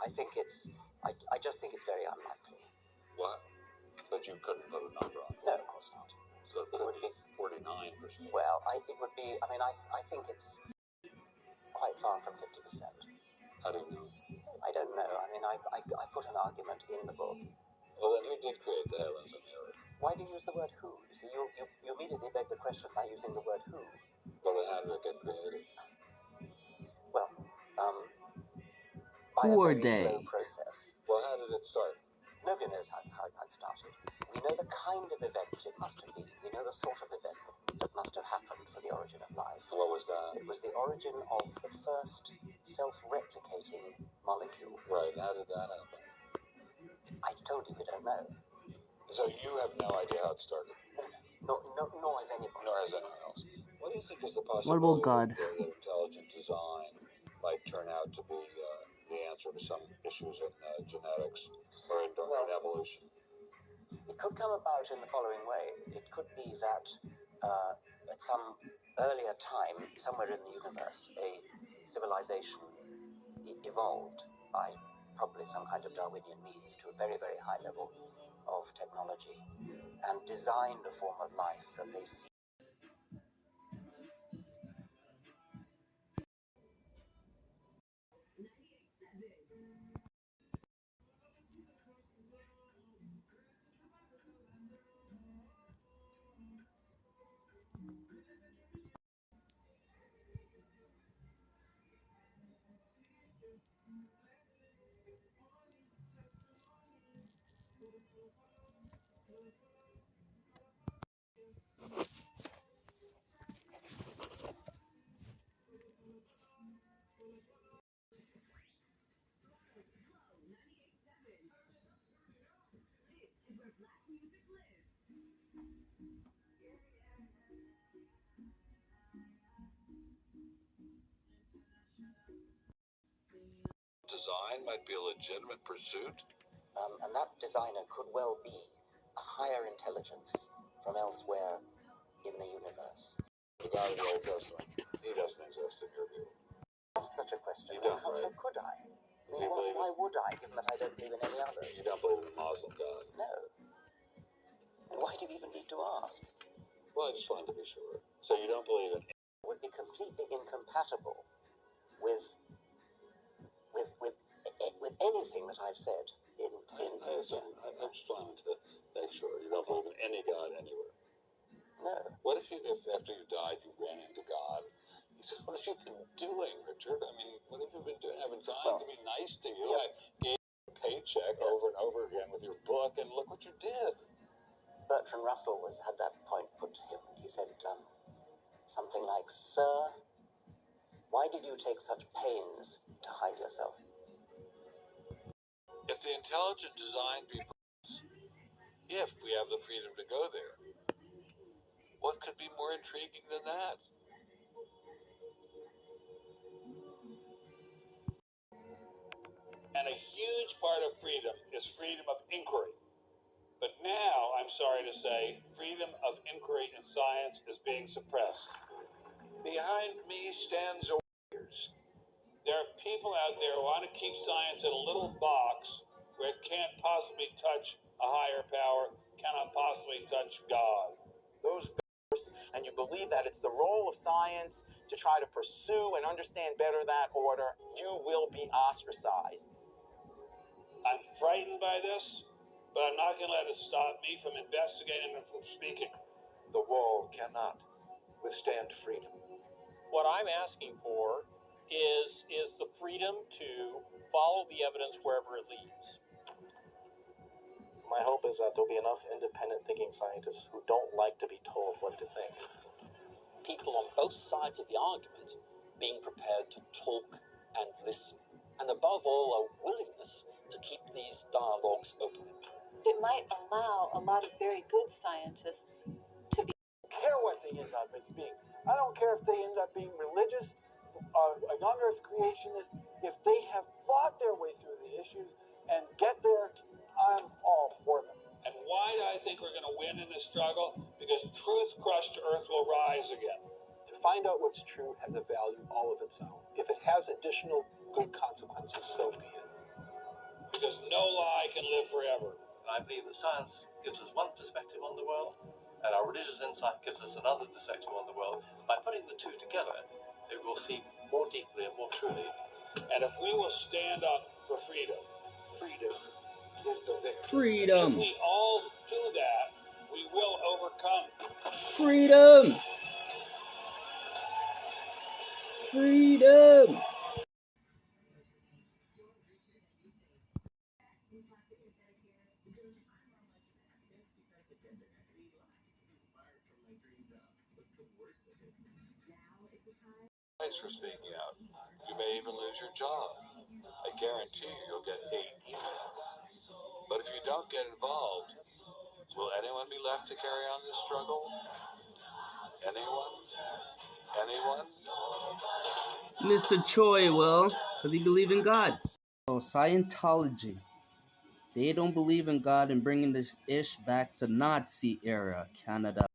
I think it's, I just think it's very unlikely. What? But you couldn't put a number on it? No, of course not. So it would be 49%. Well, it would be, I mean, I think it's quite far from 50%. How do you know? I don't know. I mean, I put an argument in the book. Well, then who did create the heavens and the earth? Why do you use the word who? You see, you immediately beg the question by using the word who. Well, then how did it get created? Well, by Who a are very they? slow process. Well, how did it start? Nobody knows how it started. We know the kind of event it must have been. We know the sort of event that must have happened for the origin of life. What was that? It was the origin of the first self-replicating molecule. Right, how did that happen? I told you we don't know. So you have no idea how it started? No, nor has anybody. Nor has anyone else. What do you think is the What possibility about God? that intelligent design might turn out to be the answer to some issues in genetics or in evolution? It could come about in the following way. It could be that at some earlier time, somewhere in the universe, a civilization evolved by probably some kind of Darwinian means to a very, very high level of technology and designed a form of life that they see. Design might be a legitimate pursuit? And that designer could well be a higher intelligence from elsewhere in the universe. The God of the Old Testament, he doesn't exist in your view. Ask such a question. You don't, how right? could I? I Do mean, you believe why would I, given that I don't believe in any others? You don't believe in the Muslim God? No. And why do you even need to ask? Well, I just wanted to be sure. So you don't believe in... It would be completely incompatible with anything that I've said I'm just trying to make sure you don't believe in any God anywhere. No. What if after you died you ran into God? He said, what have you been doing, Richard? I mean, what have you been doing? I've been trying to be nice to you. Yeah. I gave you a paycheck over and over again with your book, and look what you did. Bertrand Russell had that point put to him, and he said something like, "Sir, why did you take such pains to hide yourself?" If the intelligent design be if we have the freedom to go there, what could be more intriguing than that? And a huge part of freedom is freedom of inquiry. But now, I'm sorry to say, freedom of inquiry in science is being suppressed. Behind me stands a warriors. There are people out there who want to keep science in a little box where it can't possibly touch a higher power, cannot possibly touch God. Those and you believe that it's the role of science to try to pursue and understand better that order, you will be ostracized. I'm frightened by this, but I'm not going to let it stop me from investigating and from speaking. The wall cannot withstand freedom. What I'm asking for is the freedom to follow the evidence wherever it leads. My hope is that there'll be enough independent thinking scientists who don't like to be told what to think. People on both sides of the argument being prepared to talk and listen, and above all, a willingness to keep these dialogues open. It might allow a lot of very good scientists to be. I don't care what they end up as being. I don't care if they end up being religious, a young earth creationist. If they have thought their way through the issues and get there, I'm all for them. And why do I think we're going to win in this struggle? Because truth-crushed earth will rise again. To find out what's true has a value all of its own. If it has additional good consequences, so be it. because no lie can live forever. I believe that science gives us one perspective on the world, and our religious insight gives us another perspective on the world. By putting the two together, it will see more deeply and more truly. And if we will stand up for freedom, freedom is the victory. Freedom. If we all do that, we will overcome. Freedom. Freedom. Thanks for speaking out. You may even lose your job. I guarantee you'll get hate email. But if you don't get involved, will anyone be left to carry on this struggle? Anyone? Anyone? Mr.choy will, because he believe in God. So Scientology, they don't believe in God and bringing this ish back to Nazi era Canada.